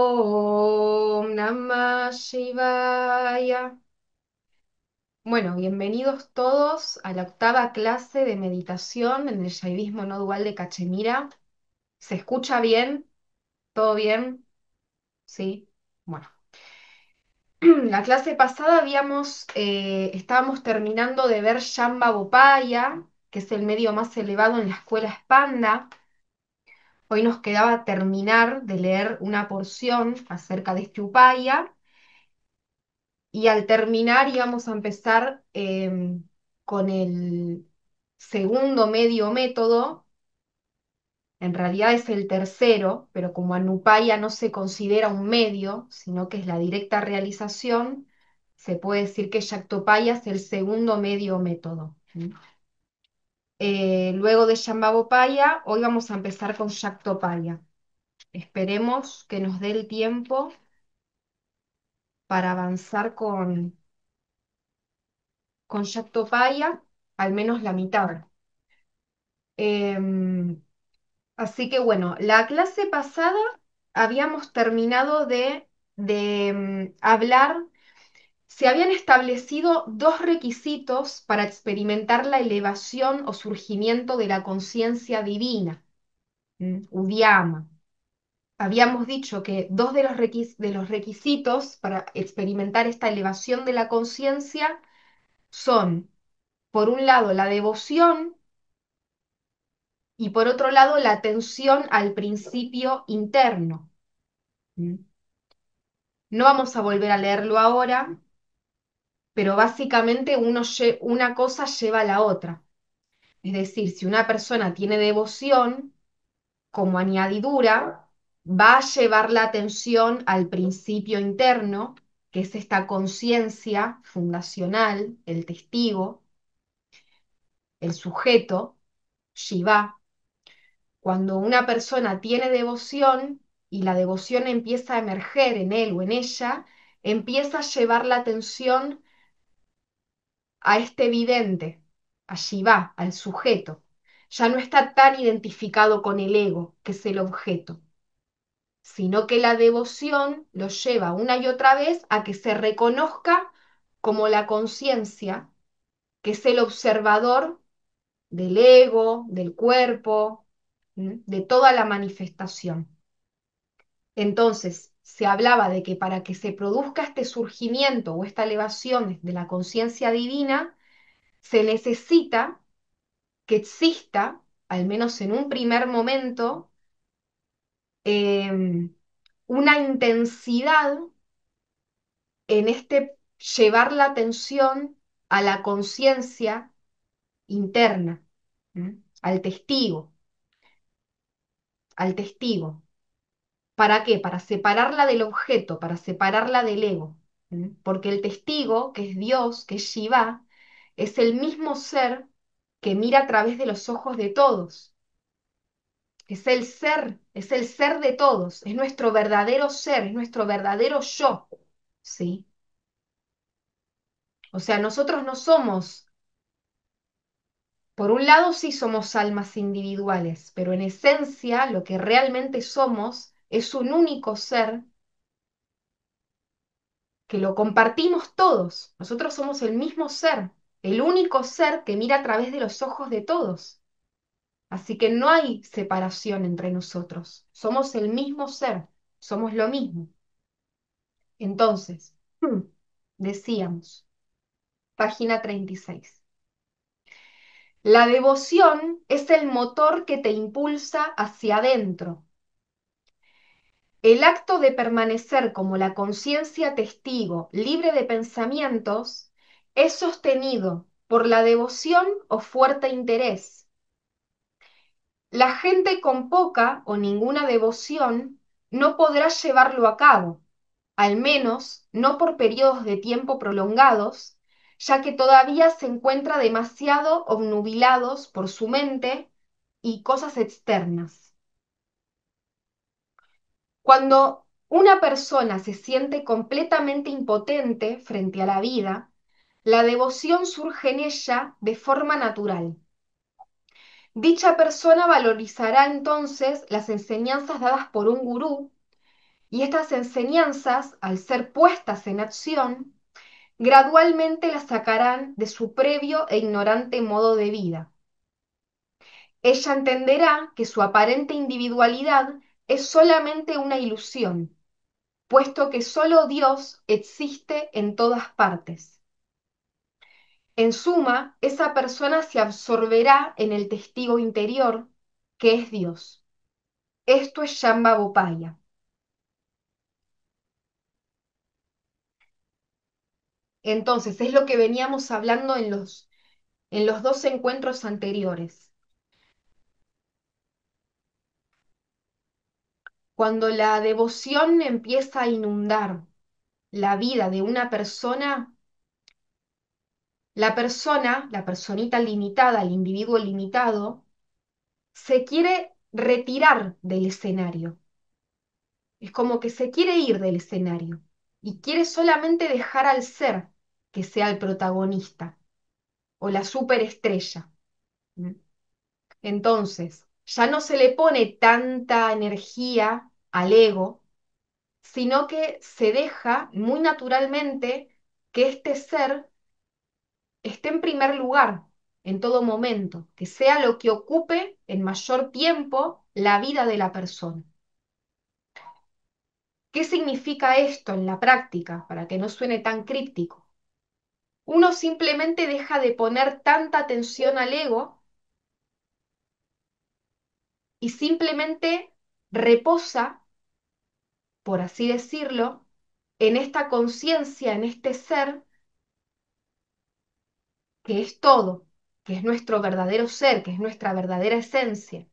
Om Namah Shivaya. Bueno, bienvenidos todos a la octava clase de meditación en el Shaivismo no dual de Cachemira. ¿Se escucha bien? ¿Todo bien? Sí. Bueno, la clase pasada estábamos terminando de ver Shamba Bopaya, que es el medio más elevado en la escuela Spanda. Hoy nos quedaba terminar de leer una porción acerca de este Upaya. Y al terminar íbamos a empezar con el segundo medio método, en realidad es el tercero, pero como Anupaya no se considera un medio, sino que es la directa realización, se puede decir que Shaktopaya es el segundo medio método. Luego de Shambhavopaya, hoy vamos a empezar con Shaktopaya. Esperemos que nos dé el tiempo para avanzar con Shaktopaya, al menos la mitad. Em, Así que bueno, la clase pasada habíamos terminado de hablar, se habían establecido dos requisitos para experimentar la elevación o surgimiento de la conciencia divina, Udiyama. Habíamos dicho que dos de de los requisitos para experimentar esta elevación de la conciencia son, por un lado, la devoción y por otro lado, la atención al principio interno. ¿Mm? No vamos a volver a leerlo ahora, pero básicamente una cosa lleva a la otra. Es decir, si una persona tiene devoción como añadidura, va a llevar la atención al principio interno, que es esta conciencia fundacional, el testigo, el sujeto, Shiva. Cuando una persona tiene devoción y la devoción empieza a emerger en él o en ella, empieza a llevar la atención a este vidente, a Shiva, al sujeto. Ya no está tan identificado con el ego, que es el objeto, sino que la devoción lo lleva una y otra vez a que se reconozca como la conciencia, que es el observador del ego, del cuerpo, de toda la manifestación. Entonces, se hablaba de que para que se produzca este surgimiento o esta elevación de la conciencia divina, se necesita que exista, al menos en un primer momento, eh, una intensidad en este llevar la atención a la conciencia interna, ¿m? Al testigo, al testigo. ¿Para qué? Para separarla del objeto, para separarla del ego. Porque el testigo, que es Dios, que es Shiva, es el mismo ser que mira a través de los ojos de todos. Es el ser de todos, es nuestro verdadero ser, es nuestro verdadero yo, ¿sí? O sea, nosotros no somos, por un lado sí somos almas individuales, pero en esencia lo que realmente somos es un único ser que lo compartimos todos. Nosotros somos el mismo ser, el único ser que mira a través de los ojos de todos. Así que no hay separación entre nosotros, somos el mismo ser, somos lo mismo. Entonces, decíamos, página 36. La devoción es el motor que te impulsa hacia adentro. El acto de permanecer como la conciencia testigo, libre de pensamientos, es sostenido por la devoción o fuerte interés. La gente con poca o ninguna devoción no podrá llevarlo a cabo, al menos no por periodos de tiempo prolongados, ya que todavía se encuentra demasiado obnubilados por su mente y cosas externas. Cuando una persona se siente completamente impotente frente a la vida, la devoción surge en ella de forma natural. Dicha persona valorizará entonces las enseñanzas dadas por un gurú Y estas enseñanzas, al ser puestas en acción, gradualmente la sacarán de su previo e ignorante modo de vida. Ella entenderá que su aparente individualidad es solamente una ilusión, puesto que solo Dios existe en todas partes. En suma, esa persona se absorberá en el testigo interior, que es Dios. Esto es Shambhavopaya. Entonces, es lo que veníamos hablando en los dos encuentros anteriores. Cuando la devoción empieza a inundar la vida de una persona, la personita limitada, el individuo limitado, se quiere retirar del escenario. Es como que se quiere ir del escenario y quiere solamente dejar al ser que sea el protagonista o la superestrella. ¿Mm? Entonces, ya no se le pone tanta energía al ego, sino que se deja muy naturalmente que este ser esté en primer lugar en todo momento, que sea lo que ocupe en mayor tiempo la vida de la persona. ¿Qué significa esto en la práctica? Para que no suene tan críptico. Uno simplemente deja de poner tanta atención al ego y simplemente reposa, por así decirlo, en esta conciencia, en este ser que es todo, que es nuestro verdadero ser, que es nuestra verdadera esencia,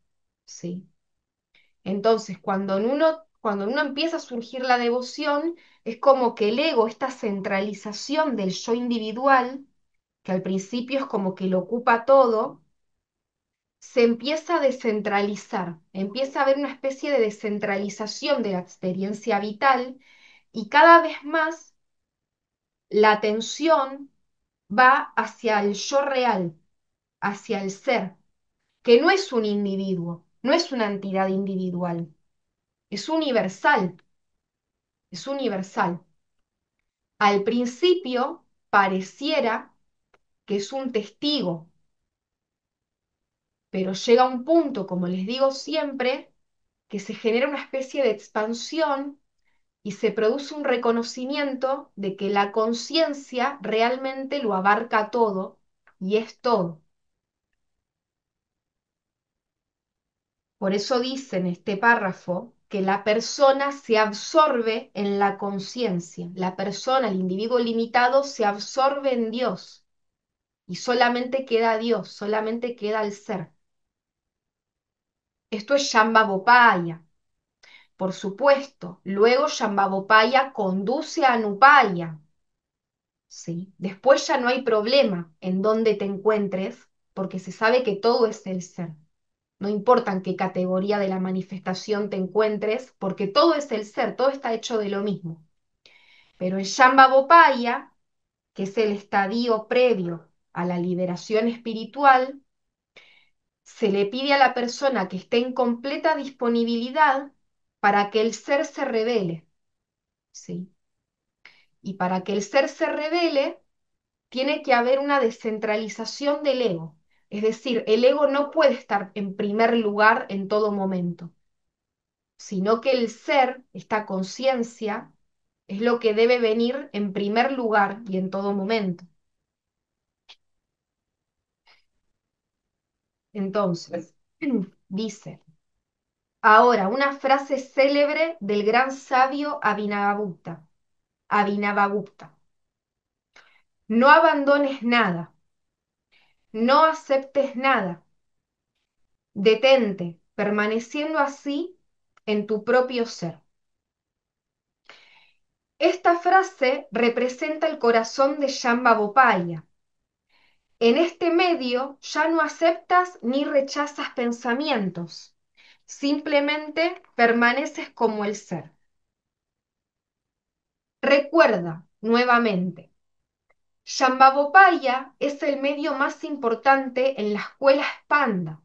¿sí? Entonces, cuando en uno empieza a surgir la devoción, es como que el ego, esta centralización del yo individual, que al principio es como que lo ocupa todo, se empieza a descentralizar, empieza a haber una especie de descentralización de la experiencia vital y cada vez más la atención va hacia el yo real, hacia el ser, que no es un individuo, no es una entidad individual, es universal, es universal. Al principio pareciera que es un testigo, pero llega un punto, como les digo siempre, que se genera una especie de expansión y se produce un reconocimiento de que la conciencia realmente lo abarca todo y es todo. Por eso dice en este párrafo que la persona se absorbe en la conciencia, la persona, el individuo limitado, se absorbe en Dios y solamente queda Dios, solamente queda el ser. Esto es Shambhavopaya. Por supuesto, luego Shambhavopaya conduce a Anupaya, ¿sí? Después ya no hay problema en dónde te encuentres, porque se sabe que todo es el ser. No importa en qué categoría de la manifestación te encuentres, porque todo es el ser, todo está hecho de lo mismo. Pero en Shambhavopaya, que es el estadio previo a la liberación espiritual, se le pide a la persona que esté en completa disponibilidad para que el ser se revele, ¿sí? Y para que el ser se revele, tiene que haber una descentralización del ego. Es decir, el ego no puede estar en primer lugar en todo momento, sino que el ser, esta conciencia, es lo que debe venir en primer lugar y en todo momento. Entonces, dice, ahora una frase célebre del gran sabio Abhinavagupta. Abhinavagupta. No abandones nada, no aceptes nada, detente, permaneciendo así en tu propio ser. Esta frase representa el corazón de Shambhavopaya. En este medio ya no aceptas ni rechazas pensamientos, simplemente permaneces como el ser. Recuerda nuevamente, Shambhavopaya es el medio más importante en la escuela Spanda.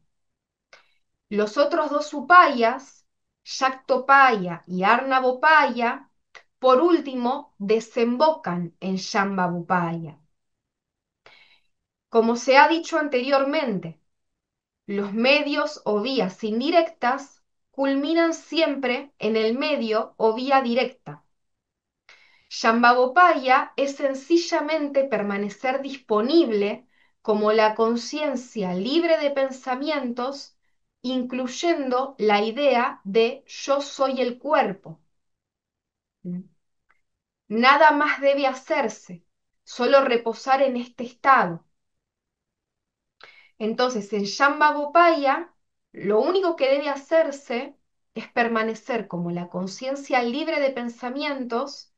Los otros dos upayas, Shaktopaya y Arnavopaya, por último, desembocan en Shambhavupaya. Como se ha dicho anteriormente, los medios o vías indirectas culminan siempre en el medio o vía directa. Shambhavopaya es sencillamente permanecer disponible como la conciencia libre de pensamientos, incluyendo la idea de yo soy el cuerpo. Nada más debe hacerse, solo reposar en este estado. Entonces, en Shambhavopaya, lo único que debe hacerse es permanecer como la conciencia libre de pensamientos,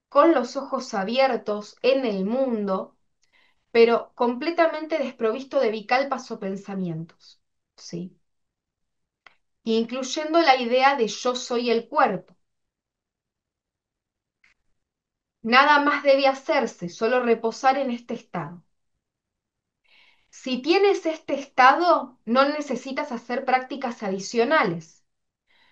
con los ojos abiertos en el mundo, pero completamente desprovisto de vikalpas o pensamientos, ¿sí? Incluyendo la idea de yo soy el cuerpo. Nada más debe hacerse, solo reposar en este estado. Si tienes este estado, no necesitas hacer prácticas adicionales.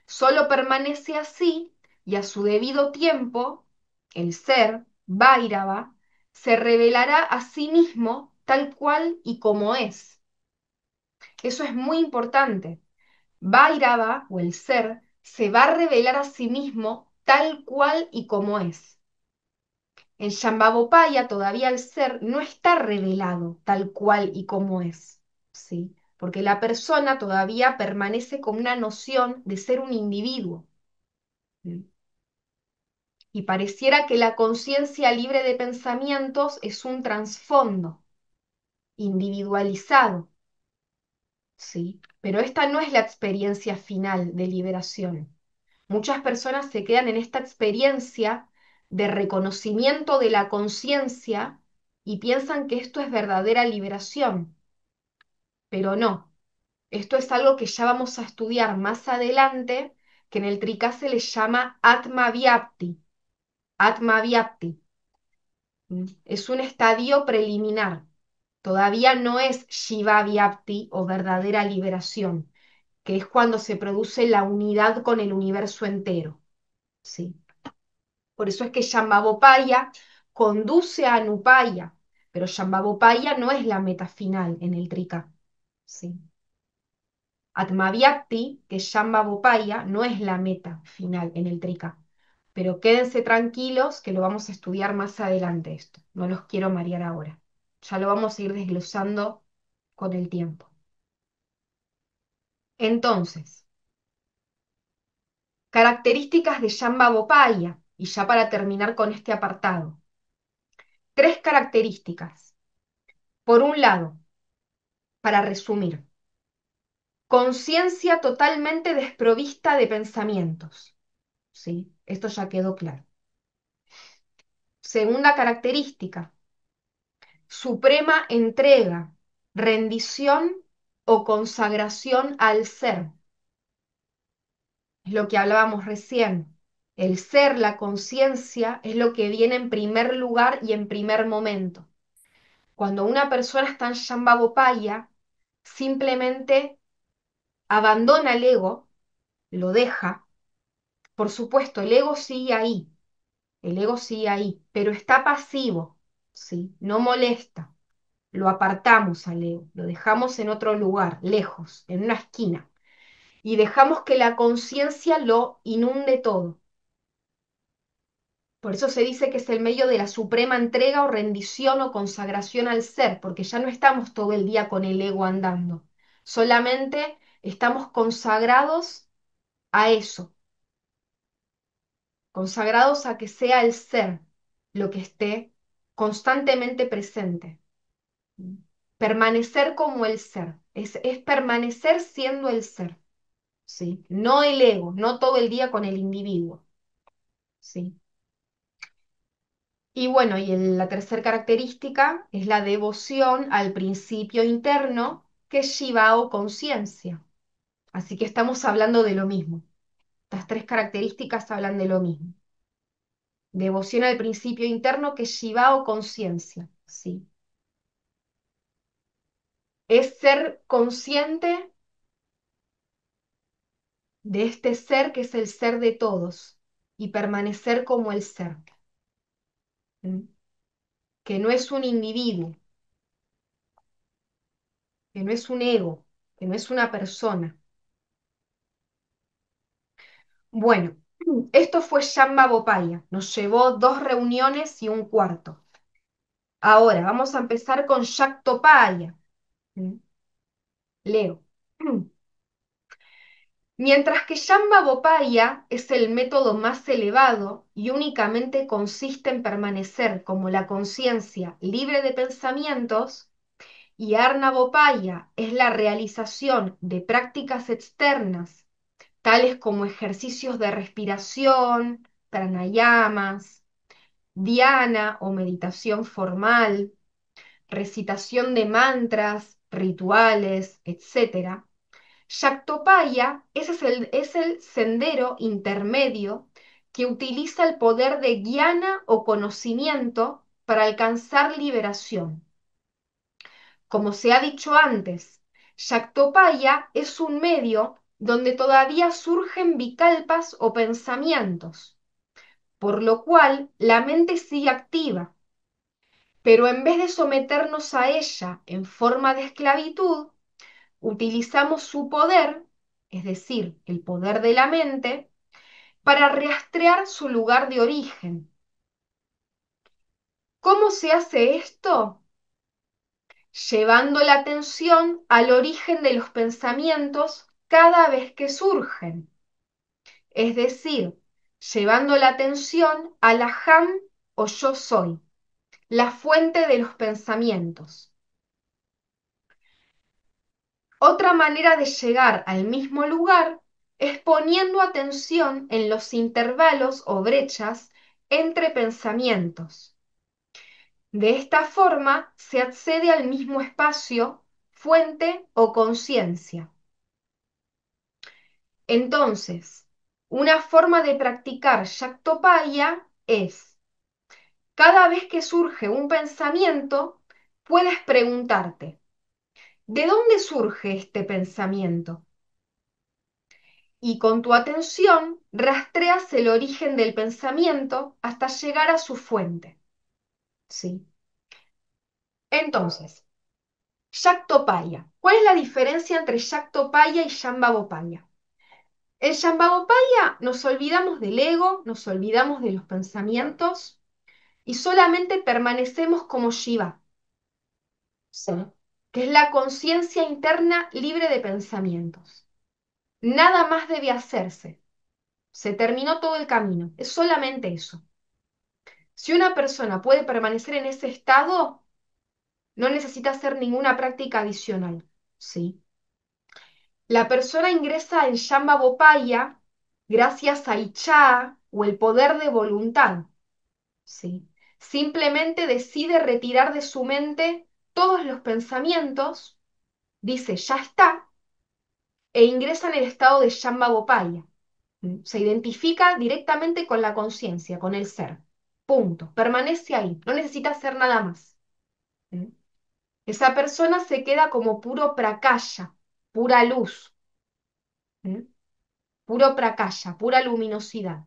Solo permanece así y a su debido tiempo, el ser, Vairava, se revelará a sí mismo tal cual y como es. Eso es muy importante. Vairava, o el ser, se va a revelar a sí mismo tal cual y como es. En Shambhavopaya todavía el ser no está revelado tal cual y como es, ¿sí? Porque la persona todavía permanece con una noción de ser un individuo. ¿Sí? Y pareciera que la conciencia libre de pensamientos es un trasfondo individualizado, ¿sí? Pero esta no es la experiencia final de liberación. Muchas personas se quedan en esta experiencia de reconocimiento de la conciencia y piensan que esto es verdadera liberación, pero no. Esto es algo que ya vamos a estudiar más adelante, que en el Trika se le llama Atma Vyapti. Atma Vyapti. Es un estadio preliminar. Todavía no es Shiva Vyapti o verdadera liberación, que es cuando se produce la unidad con el universo entero. ¿Sí? Por eso es que Shambhavopaya conduce a Anupaya, pero Shambhavopaya no es la meta final en el Trika. ¿Sí? Atmavyakti, que es Shambhavopaya, no es la meta final en el Trika. Pero quédense tranquilos que lo vamos a estudiar más adelante esto. No los quiero marear ahora. Ya lo vamos a ir desglosando con el tiempo. Entonces, características de Shambhavopaya, y ya para terminar con este apartado. Tres características. Por un lado, para resumir, conciencia totalmente desprovista de pensamientos. ¿Sí? Esto ya quedó claro. Segunda característica, suprema entrega, rendición o consagración al ser. Es lo que hablábamos recién. El ser, la conciencia, es lo que viene en primer lugar y en primer momento. Cuando una persona está en Shambhavopaya, simplemente abandona el ego, lo deja. Por supuesto, el ego sigue ahí, pero está pasivo, ¿sí? No molesta. Lo apartamos al ego, lo dejamos en otro lugar, lejos, en una esquina, y dejamos que la conciencia lo inunde todo. Por eso se dice que es el medio de la suprema entrega o rendición o consagración al ser, porque ya no estamos todo el día con el ego andando, solamente estamos consagrados a eso, consagrados a que sea el ser lo que esté constantemente presente. Permanecer como el ser, es permanecer siendo el ser, ¿sí? No el ego, no todo el día con el individuo, ¿sí? Y bueno, la tercera característica es la devoción al principio interno, que es Shiva o conciencia. Así que estamos hablando de lo mismo. Estas tres características hablan de lo mismo. Devoción al principio interno, que es Shiva o conciencia, ¿sí? Es ser consciente de este ser que es el ser de todos y permanecer como el ser, ¿m? Que no es un individuo, que no es un ego, que no es una persona. Bueno, esto fue Shamba Bopaya, nos llevó 2 reuniones y un cuarto. Ahora vamos a empezar con Shaktopaya. ¿M? Leo. Mientras que Shambhavopaya es el método más elevado y únicamente consiste en permanecer como la conciencia libre de pensamientos, y Arnavopaya es la realización de prácticas externas, tales como ejercicios de respiración, pranayamas, dhyana o meditación formal, recitación de mantras, rituales, etc. Shaktopaya es el sendero intermedio que utiliza el poder de guiana o conocimiento para alcanzar liberación. Como se ha dicho antes, Shaktopaya es un medio donde todavía surgen vikalpas o pensamientos, por lo cual la mente sigue activa, pero en vez de someternos a ella en forma de esclavitud, utilizamos su poder, es decir, el poder de la mente, para rastrear su lugar de origen. ¿Cómo se hace esto? Llevando la atención al origen de los pensamientos cada vez que surgen, es decir, llevando la atención al aham o yo soy, la fuente de los pensamientos. Otra manera de llegar al mismo lugar es poniendo atención en los intervalos o brechas entre pensamientos. De esta forma se accede al mismo espacio, fuente o conciencia. Entonces, una forma de practicar Shaktopaya es, cada vez que surge un pensamiento, puedes preguntarte, ¿de dónde surge este pensamiento? Y con tu atención rastreas el origen del pensamiento hasta llegar a su fuente. ¿Sí? Entonces, Shaktopaya. ¿Cuál es la diferencia entre Shaktopaya y Shambhavopaya? En Shambhavopaya nos olvidamos del ego, nos olvidamos de los pensamientos y solamente permanecemos como Shiva, ¿sí? Que es la conciencia interna libre de pensamientos. Nada más debe hacerse. Se terminó todo el camino. Es solamente eso. Si una persona puede permanecer en ese estado, no necesita hacer ninguna práctica adicional, ¿sí? La persona ingresa en Shambhavopaya gracias a Ichá o el poder de voluntad, ¿sí? Simplemente decide retirar de su mente todos los pensamientos, dice ya está, e ingresa en el estado de Shambhavopaya. Se identifica directamente con la conciencia, con el ser. Punto. Permanece ahí, no necesita hacer nada más. ¿Mm? Esa persona se queda como puro prakaya, pura luz, ¿Mm? Puro prakaya, pura luminosidad,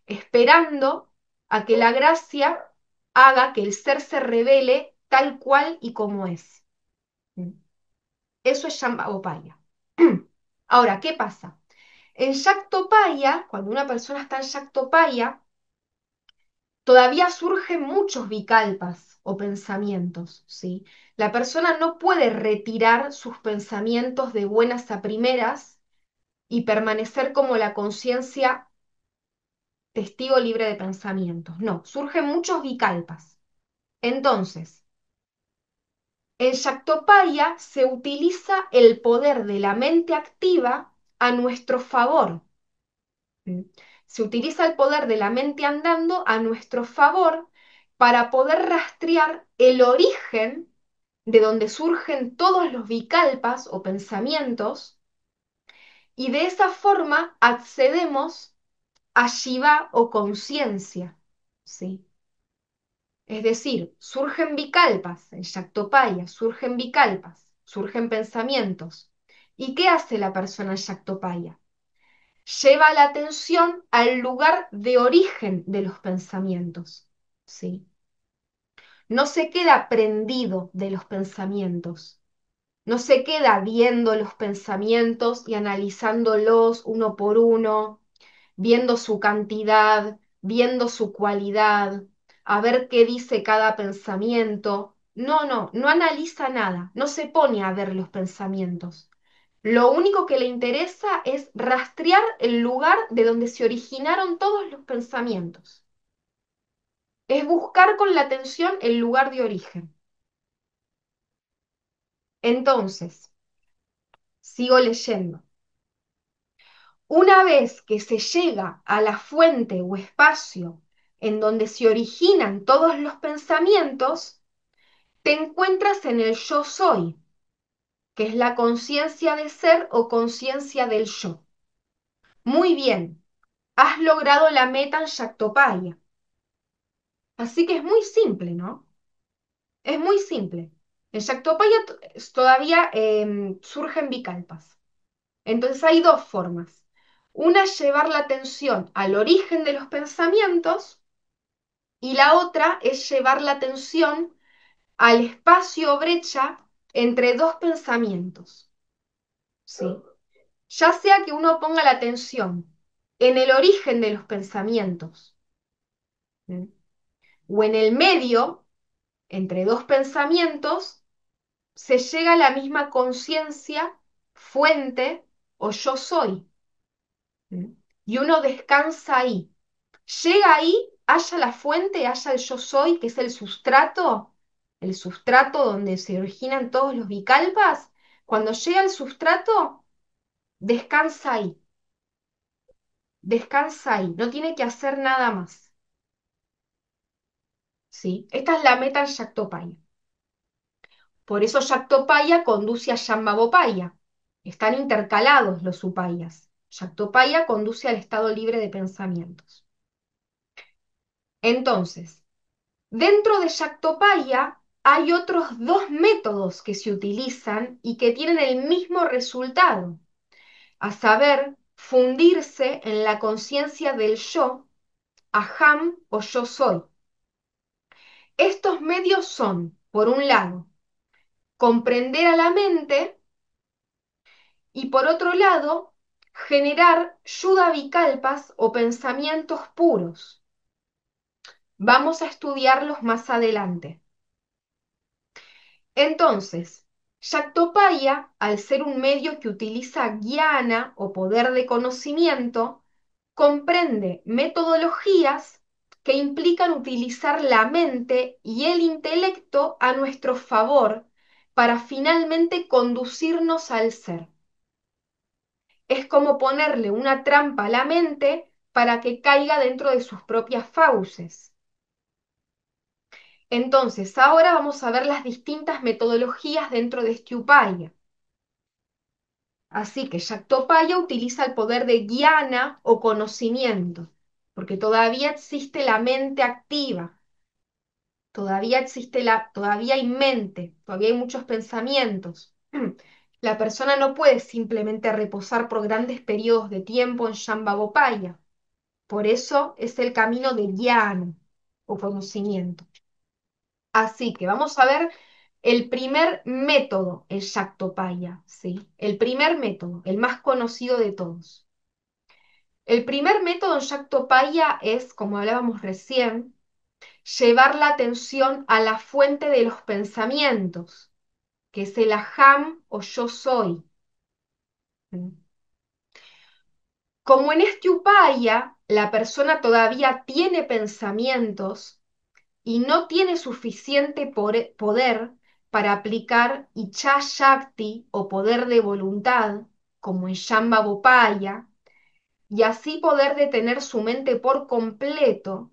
esperando a que la gracia haga que el ser se revele tal cual y como es. ¿Mm? Eso es Shambhavopaya. Ahora, ¿qué pasa? En Shaktopaya, cuando una persona está en Shaktopaya, todavía surgen muchos vikalpas o pensamientos, ¿sí? La persona no puede retirar sus pensamientos de buenas a primeras y permanecer como la conciencia testigo libre de pensamientos. No, surgen muchos vikalpas. Entonces, en Shaktopaya se utiliza el poder de la mente activa a nuestro favor. ¿Mm? Se utiliza el poder de la mente andando a nuestro favor para poder rastrear el origen de donde surgen todos los vikalpas o pensamientos y de esa forma accedemos a Shiva o conciencia, ¿sí? Es decir, surgen vikalpas en Shaktopaya, surgen vikalpas, surgen pensamientos. ¿Y qué hace la persona en Shaktopaya? lleva la atención al lugar de origen de los pensamientos, ¿sí? No se queda prendido de los pensamientos, no se queda viendo los pensamientos y analizándolos uno por uno, viendo su cantidad, viendo su cualidad, a ver qué dice cada pensamiento. No, no, no analiza nada, no se pone a ver los pensamientos. Lo único que le interesa es rastrear el lugar de donde se originaron todos los pensamientos. Es buscar con la atención el lugar de origen. Entonces, sigo leyendo. Una vez que se llega a la fuente o espacio en donde se originan todos los pensamientos, te encuentras en el yo soy, que es la conciencia de ser o conciencia del yo. Muy bien, has logrado la meta en Shaktopaya. Así que es muy simple, ¿no? Es muy simple. En Shaktopaya todavía surgen vikalpas. Entonces hay dos formas. Una es llevar la atención al origen de los pensamientos y la otra es llevar la atención al espacio o brecha entre dos pensamientos. ¿Sí? Ya sea que uno ponga la atención en el origen de los pensamientos, ¿sí? O en el medio, entre dos pensamientos, se llega a la misma conciencia, fuente o yo soy. ¿Sí? Y uno descansa ahí. Llega ahí, haya la fuente, haya el yo soy, que es el sustrato donde se originan todos los bikalpas. Cuando llega el sustrato, descansa ahí, descansa ahí, no tiene que hacer nada más. ¿Sí? Esta es la meta en Shaktopaya. Por eso Shaktopaya conduce a Shambhavopaya. Están intercalados los upayas. Shaktopaya conduce al estado libre de pensamientos. Entonces, dentro de Shaktopaya hay otros dos métodos que se utilizan y que tienen el mismo resultado, a saber, fundirse en la conciencia del yo, aham o yo soy. Estos medios son, por un lado, comprender a la mente y por otro lado, generar yudavikalpas o pensamientos puros. Vamos a estudiarlos más adelante. Entonces, Shaktopaya, al ser un medio que utiliza guiana o poder de conocimiento, comprende metodologías que implican utilizar la mente y el intelecto a nuestro favor para finalmente conducirnos al ser. Es como ponerle una trampa a la mente para que caiga dentro de sus propias fauces. Entonces, ahora vamos a ver las distintas metodologías dentro de este upaya. Así que Shaktopaya utiliza el poder de guiana o conocimiento, porque todavía existe la mente activa, todavía hay mente, todavía hay muchos pensamientos. La persona no puede simplemente reposar por grandes periodos de tiempo en Shambhavopaya. Por eso es el camino de guiana o conocimiento. Así que vamos a ver el primer método en Shaktopaya, ¿sí? El primer método, el más conocido de todos. El primer método en Shaktopaya es, como hablábamos recién, llevar la atención a la fuente de los pensamientos, que es el aham o yo soy. ¿Mm? Como en este upaya la persona todavía tiene pensamientos, y no tiene suficiente poder para aplicar Ichá Shakti o poder de voluntad, como en Shambhavopaya, y así poder detener su mente por completo,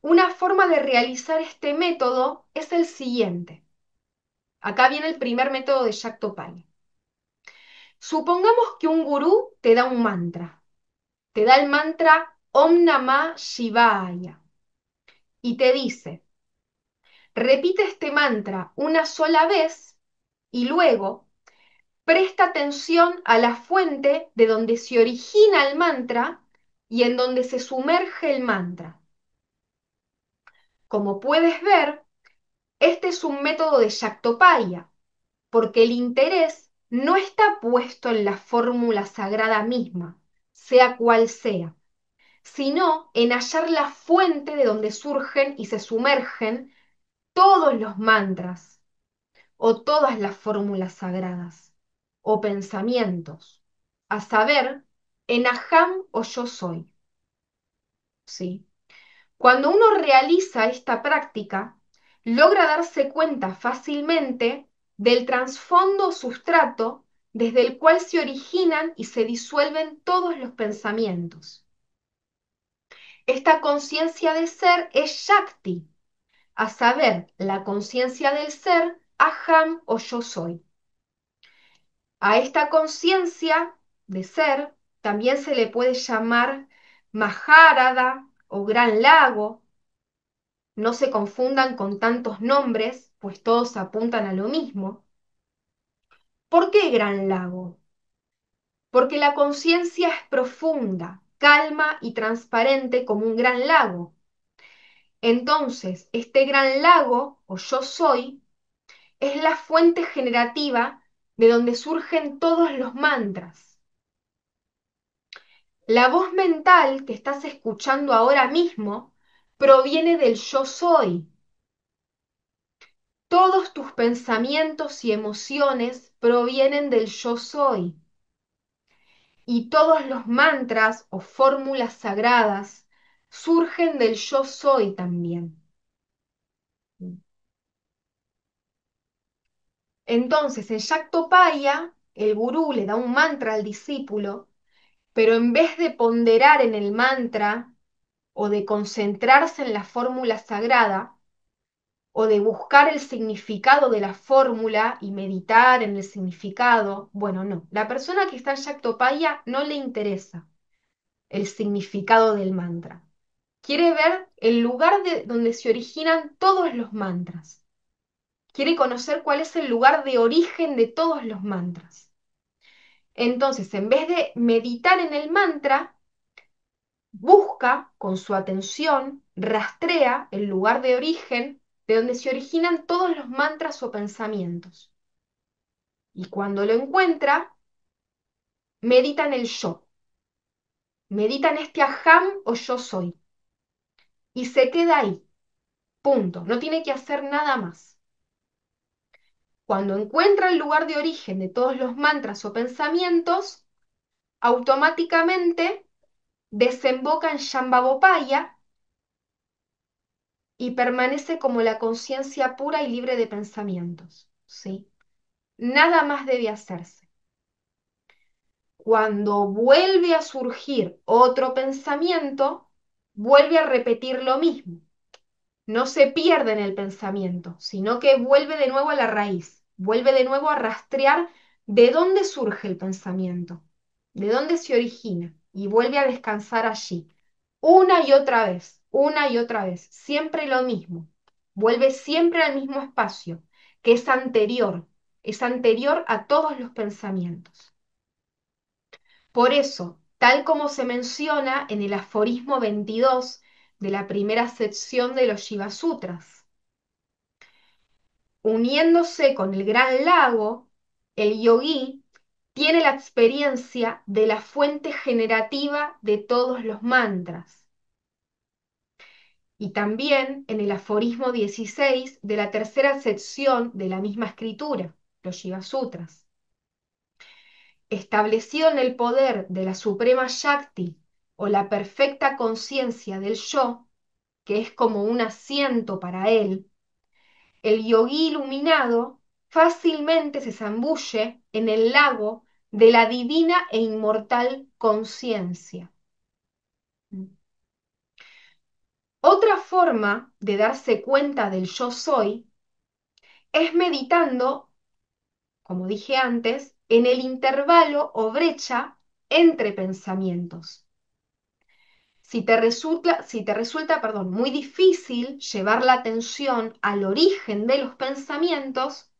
una forma de realizar este método es el siguiente. Acá viene el primer método de Shaktopaya. Supongamos que un gurú te da un mantra, te da el mantra Om Namah Shivaya y te dice, repite este mantra una sola vez y luego Presta atención a la fuente de donde se origina el mantra y en donde se sumerge el mantra. Como puedes ver, este es un método de Shaktopaya, porque el interés no está puesto en la fórmula sagrada misma, sea cual sea, sino en hallar la fuente de donde surgen y se sumergen todos los mantras o todas las fórmulas sagradas o pensamientos, a saber, en Aham o yo soy. ¿Sí? Cuando uno realiza esta práctica, logra darse cuenta fácilmente del trasfondo sustrato desde el cual se originan y se disuelven todos los pensamientos. Esta conciencia de ser es Shakti, a saber, la conciencia del ser, Aham o yo soy. A esta conciencia de ser también se le puede llamar Maharada o Gran Lago. No se confundan con tantos nombres, pues todos apuntan a lo mismo. ¿Por qué Gran Lago? Porque la conciencia es profunda, calma y transparente como un gran lago. Entonces, este gran lago, o yo soy, es la fuente generativa de donde surgen todos los mantras. La voz mental que estás escuchando ahora mismo proviene del yo soy. Todos tus pensamientos y emociones provienen del yo soy. Y todos los mantras o fórmulas sagradas surgen del yo soy también. Entonces, en Yaktopaya, el gurú le da un mantra al discípulo, pero en vez de ponderar en el mantra o de concentrarse en la fórmula sagrada, o de buscar el significado de la fórmula y meditar en el significado. Bueno, no. La persona que está en Yaktopaya no le interesa el significado del mantra. Quiere ver el lugar de donde se originan todos los mantras. Quiere conocer cuál es el lugar de origen de todos los mantras. Entonces, en vez de meditar en el mantra, busca con su atención, rastrea el lugar de origen de donde se originan todos los mantras o pensamientos. Y cuando lo encuentra, medita en el yo, medita en este aham o yo soy. Y se queda ahí, punto, no tiene que hacer nada más. Cuando encuentra el lugar de origen de todos los mantras o pensamientos, automáticamente desemboca en Shambhavopaya y permanece como la conciencia pura y libre de pensamientos, ¿sí? Nada más debe hacerse. Cuando vuelve a surgir otro pensamiento, vuelve a repetir lo mismo. No se pierde en el pensamiento, sino que vuelve de nuevo a la raíz, vuelve de nuevo a rastrear de dónde surge el pensamiento, de dónde se origina, y vuelve a descansar allí. Una y otra vez, siempre lo mismo. Vuelve siempre al mismo espacio, que es anterior a todos los pensamientos. Por eso, tal como se menciona en el aforismo 22 de la primera sección de los Shiva Sutras, uniéndose con el gran lago, el yogui tiene la experiencia de la fuente generativa de todos los mantras. Y también en el aforismo 16 de la tercera sección de la misma escritura, los Shiva Sutras. Establecido en el poder de la Suprema Shakti o la perfecta conciencia del yo, que es como un asiento para él, el yogui iluminado fácilmente se zambulle en el lago de la divina e inmortal conciencia. Otra forma de darse cuenta del yo soy es meditando, como dije antes, en el intervalo o brecha entre pensamientos. Si te resulta, muy difícil llevar la atención al origen de los pensamientos,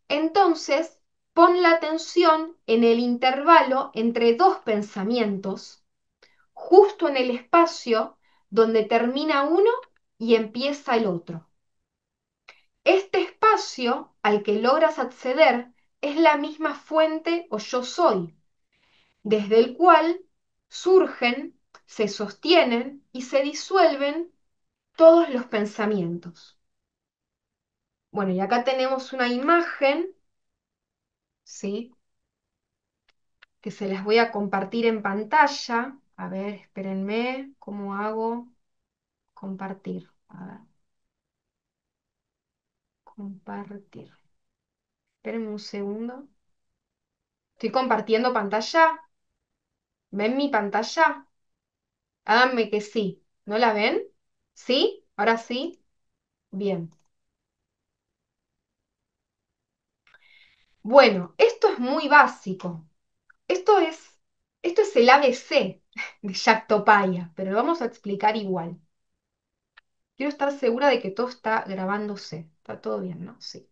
entonces pon la atención en el intervalo entre dos pensamientos, justo en el espacio donde termina uno y empieza el otro. Este espacio al que logras acceder es la misma fuente o yo soy, desde el cual surgen, se sostienen y se disuelven todos los pensamientos. Bueno, y acá tenemos una imagen, ¿sí? Que se las voy a compartir en pantalla. A ver, espérenme, ¿cómo hago? Compartir. A ver, compartir. Espérenme un segundo. Estoy compartiendo pantalla. ¿Ven mi pantalla? Háganme que sí. ¿No la ven? ¿Sí? ¿Ahora sí? Bien. Bueno, esto es muy básico. Esto es, esto es el ABC de Jack Topaya, pero lo vamos a explicar igual. Quiero estar segura de que todo está grabándose. Está todo bien, ¿no? Sí.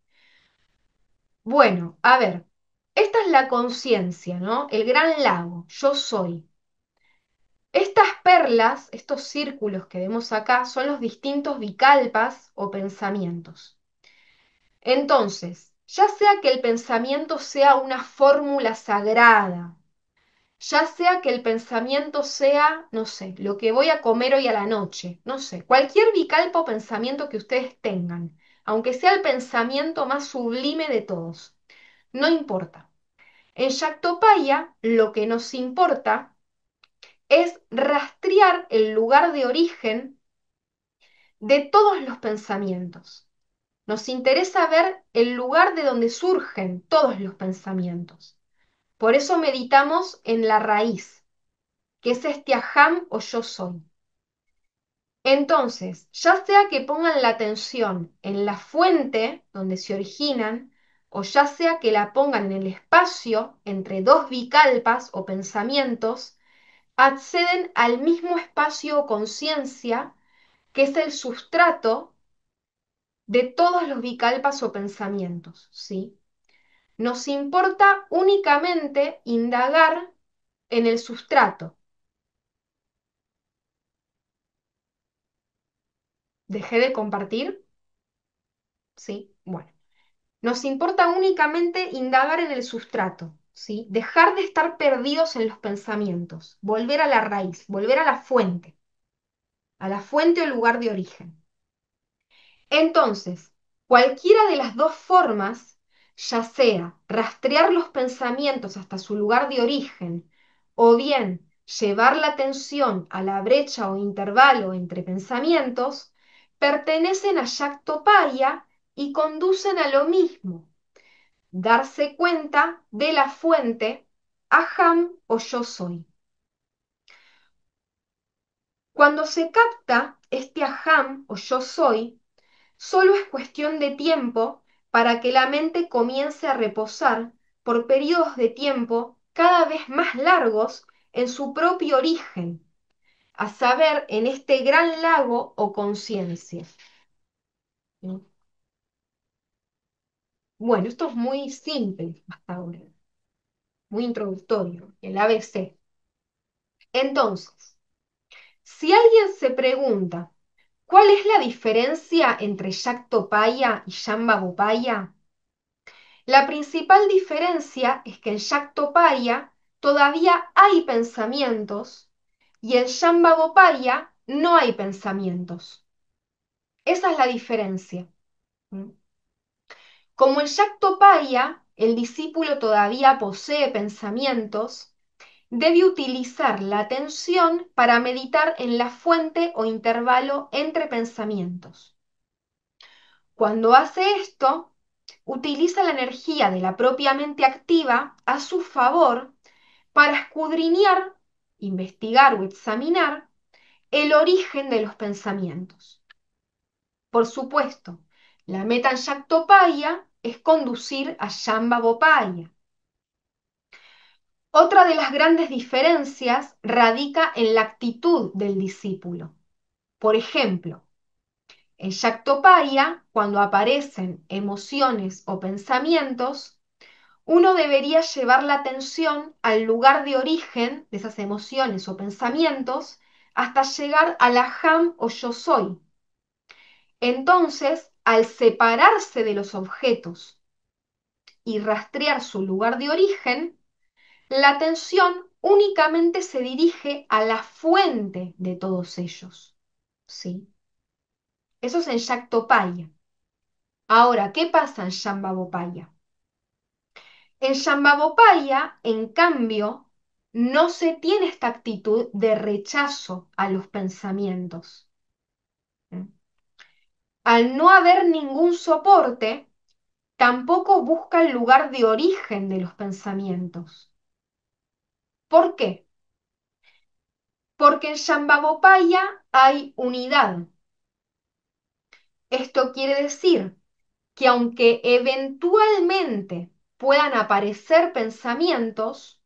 Bueno, a ver, esta es la conciencia, ¿no? El gran lago, yo soy. Estas perlas, estos círculos que vemos acá, son los distintos vikalpas o pensamientos. Entonces, ya sea que el pensamiento sea una fórmula sagrada, ya sea que el pensamiento sea, no sé, lo que voy a comer hoy a la noche, no sé, cualquier vikalpa o pensamiento que ustedes tengan, aunque sea el pensamiento más sublime de todos, no importa. En Yaktopaya lo que nos importa es rastrear el lugar de origen de todos los pensamientos. Nos interesa ver el lugar de donde surgen todos los pensamientos. Por eso meditamos en la raíz, que es este aham o yo soy. Entonces, ya sea que pongan la atención en la fuente donde se originan, o ya sea que la pongan en el espacio entre dos vikalpas o pensamientos, acceden al mismo espacio o conciencia que es el sustrato de todos los vikalpas o pensamientos, ¿sí? Nos importa únicamente indagar en el sustrato. ¿Dejé de compartir? Sí, bueno. Nos importa únicamente indagar en el sustrato, ¿sí? Dejar de estar perdidos en los pensamientos, volver a la raíz, volver a la fuente o lugar de origen. Entonces, cualquiera de las dos formas, ya sea rastrear los pensamientos hasta su lugar de origen, o bien llevar la atención a la brecha o intervalo entre pensamientos, pertenecen a Yaktopaya y conducen a lo mismo, darse cuenta de la fuente, aham o yo soy. Cuando se capta este aham o yo soy, solo es cuestión de tiempo para que la mente comience a reposar por periodos de tiempo cada vez más largos en su propio origen, a saber, en este gran lago o conciencia. ¿No? Bueno, esto es muy simple hasta ahora, muy introductorio, el ABC. Entonces, si alguien se pregunta, ¿cuál es la diferencia entre Yaktopaya y Shambhavopaya? La principal diferencia es que en Yaktopaya todavía hay pensamientos y en Shambhavopaya no hay pensamientos. Esa es la diferencia. ¿Mm? Como en Yaktopaya el discípulo todavía posee pensamientos, debe utilizar la atención para meditar en la fuente o intervalo entre pensamientos. Cuando hace esto, utiliza la energía de la propia mente activa a su favor para escudriñar, investigar o examinar el origen de los pensamientos. Por supuesto, la meta en Yaktopaya es conducir a Shambhavopaya. Otra de las grandes diferencias radica en la actitud del discípulo. Por ejemplo, en Yaktopaya, cuando aparecen emociones o pensamientos, uno debería llevar la atención al lugar de origen de esas emociones o pensamientos hasta llegar al aham o yo soy. Entonces, al separarse de los objetos y rastrear su lugar de origen, la atención únicamente se dirige a la fuente de todos ellos. ¿Sí? Eso es en Yaktopaya. Ahora, ¿qué pasa en Shambhavopaya? En Shambhavopaya, en cambio, no se tiene esta actitud de rechazo a los pensamientos. ¿Mm? Al no haber ningún soporte, tampoco busca el lugar de origen de los pensamientos. ¿Por qué? Porque en Shambhavopaya hay unidad. Esto quiere decir que aunque eventualmente puedan aparecer pensamientos,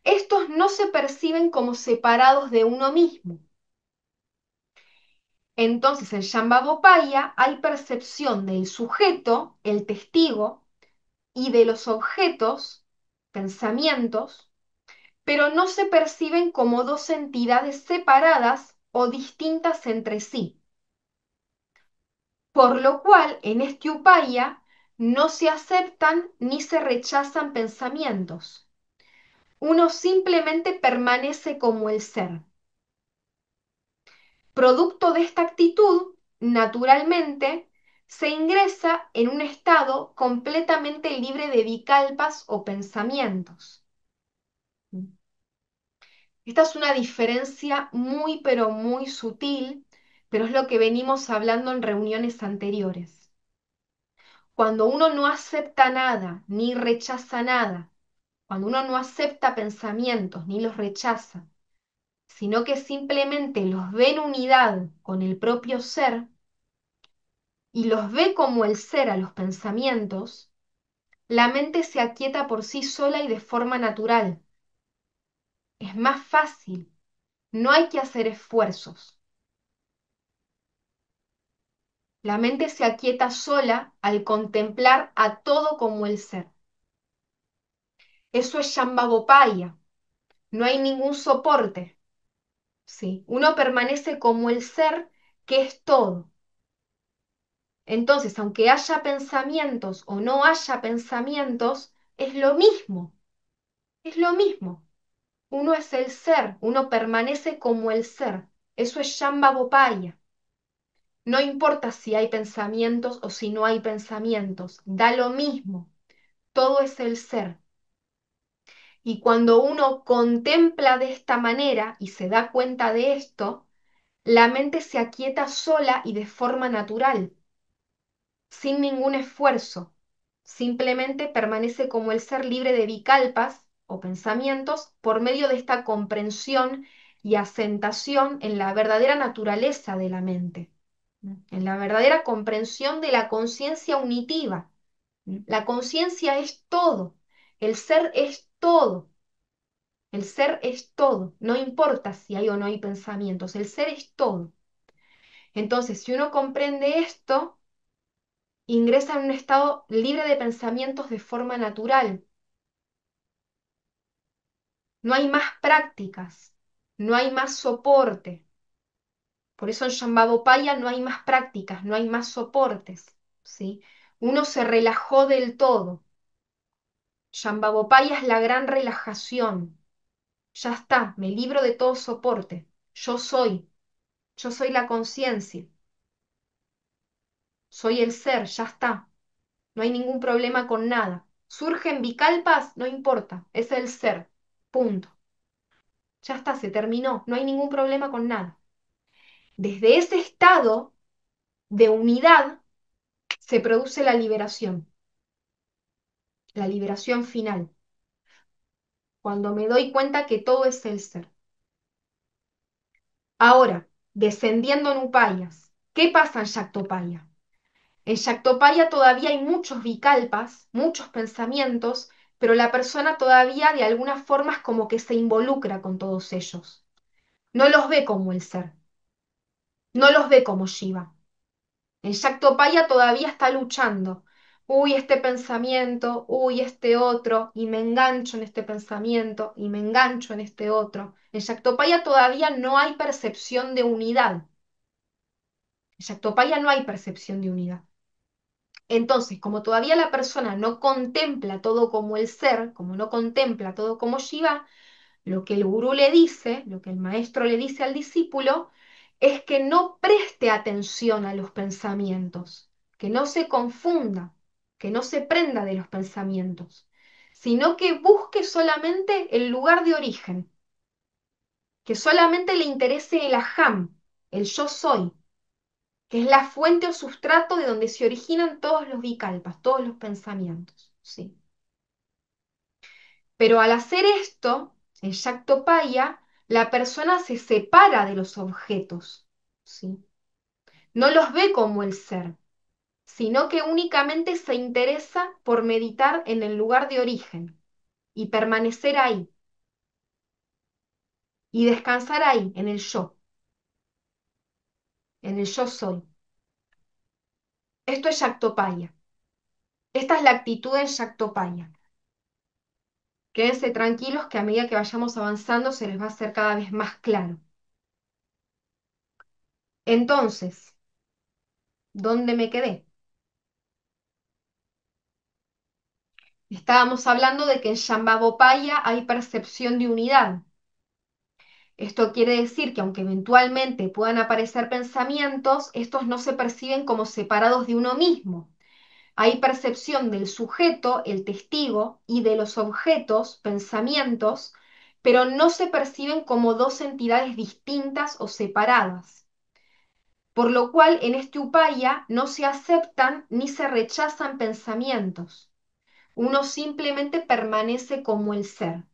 estos no se perciben como separados de uno mismo. Entonces, en Shambhavopaya hay percepción del sujeto, el testigo, y de los objetos, pensamientos, pero no se perciben como dos entidades separadas o distintas entre sí. Por lo cual, en este upaya no se aceptan ni se rechazan pensamientos. Uno simplemente permanece como el ser. Producto de esta actitud, naturalmente, se ingresa en un estado completamente libre de vikalpas o pensamientos. Esta es una diferencia muy, pero muy sutil, pero es lo que venimos hablando en reuniones anteriores. Cuando uno no acepta nada, ni rechaza nada, cuando uno no acepta pensamientos, ni los rechaza, sino que simplemente los ve en unidad con el propio ser y los ve como el ser a los pensamientos, la mente se aquieta por sí sola y de forma natural. Es más fácil, no hay que hacer esfuerzos. La mente se aquieta sola al contemplar a todo como el ser. Eso es Shambhavopaya. No hay ningún soporte. ¿Sí? Uno permanece como el ser que es todo. Entonces, aunque haya pensamientos o no haya pensamientos, es lo mismo. Es lo mismo. Uno es el ser, uno permanece como el ser. Eso es Shambhavopaya. No importa si hay pensamientos o si no hay pensamientos, da lo mismo. Todo es el ser. Y cuando uno contempla de esta manera y se da cuenta de esto, la mente se aquieta sola y de forma natural, sin ningún esfuerzo. Simplemente permanece como el ser libre de vikalpas o pensamientos por medio de esta comprensión y asentación en la verdadera naturaleza de la mente, en la verdadera comprensión de la conciencia unitiva. La conciencia es todo, el ser es todo. El ser es todo, no importa si hay o no hay pensamientos, el ser es todo. Entonces, si uno comprende esto, ingresa en un estado libre de pensamientos de forma natural. No hay más prácticas, no hay más soporte. Por eso en Shambhavopaya no hay más prácticas, no hay más soportes, ¿sí? Uno se relajó del todo. Shambhavopaya es la gran relajación. Ya está, me libro de todo soporte. Yo soy la conciencia. Soy el ser, ya está. No hay ningún problema con nada. Surgen bicalpas, no importa, es el ser. Punto. Ya está, se terminó. No hay ningún problema con nada. Desde ese estado de unidad se produce la liberación final, cuando me doy cuenta que todo es el ser. Ahora, descendiendo en Upayas, ¿qué pasa en Shaktopaya? En Shaktopaya todavía hay muchos vikalpas, muchos pensamientos, pero la persona todavía de alguna forma es como que se involucra con todos ellos. No los ve como el ser, no los ve como Shiva. En Shaktopaya todavía está luchando, uy, este pensamiento, uy, este otro, y me engancho en este pensamiento, y me engancho en este otro. En Shaktopaya todavía no hay percepción de unidad. En Shaktopaya no hay percepción de unidad. Entonces, como todavía la persona no contempla todo como el ser, como no contempla todo como Shiva, lo que el gurú le dice, lo que el maestro le dice al discípulo, es que no preste atención a los pensamientos, que no se confunda, que no se prenda de los pensamientos, sino que busque solamente el lugar de origen, que solamente le interese el aham, el yo soy, que es la fuente o sustrato de donde se originan todos los vikalpas, todos los pensamientos. ¿Sí? Pero al hacer esto, en Yaktopaya, la persona se separa de los objetos, ¿sí? No los ve como el ser, sino que únicamente se interesa por meditar en el lugar de origen y permanecer ahí y descansar ahí, en el yo soy. Esto es Yaktopaya. Esta es la actitud en Yaktopaya. Quédense tranquilos que a medida que vayamos avanzando se les va a hacer cada vez más claro. Entonces, ¿dónde me quedé? Estábamos hablando de que en Shambhavopaya hay percepción de unidad. Esto quiere decir que aunque eventualmente puedan aparecer pensamientos, estos no se perciben como separados de uno mismo. Hay percepción del sujeto, el testigo, y de los objetos, pensamientos, pero no se perciben como dos entidades distintas o separadas. Por lo cual en este upaya no se aceptan ni se rechazan pensamientos. Uno simplemente permanece como el ser.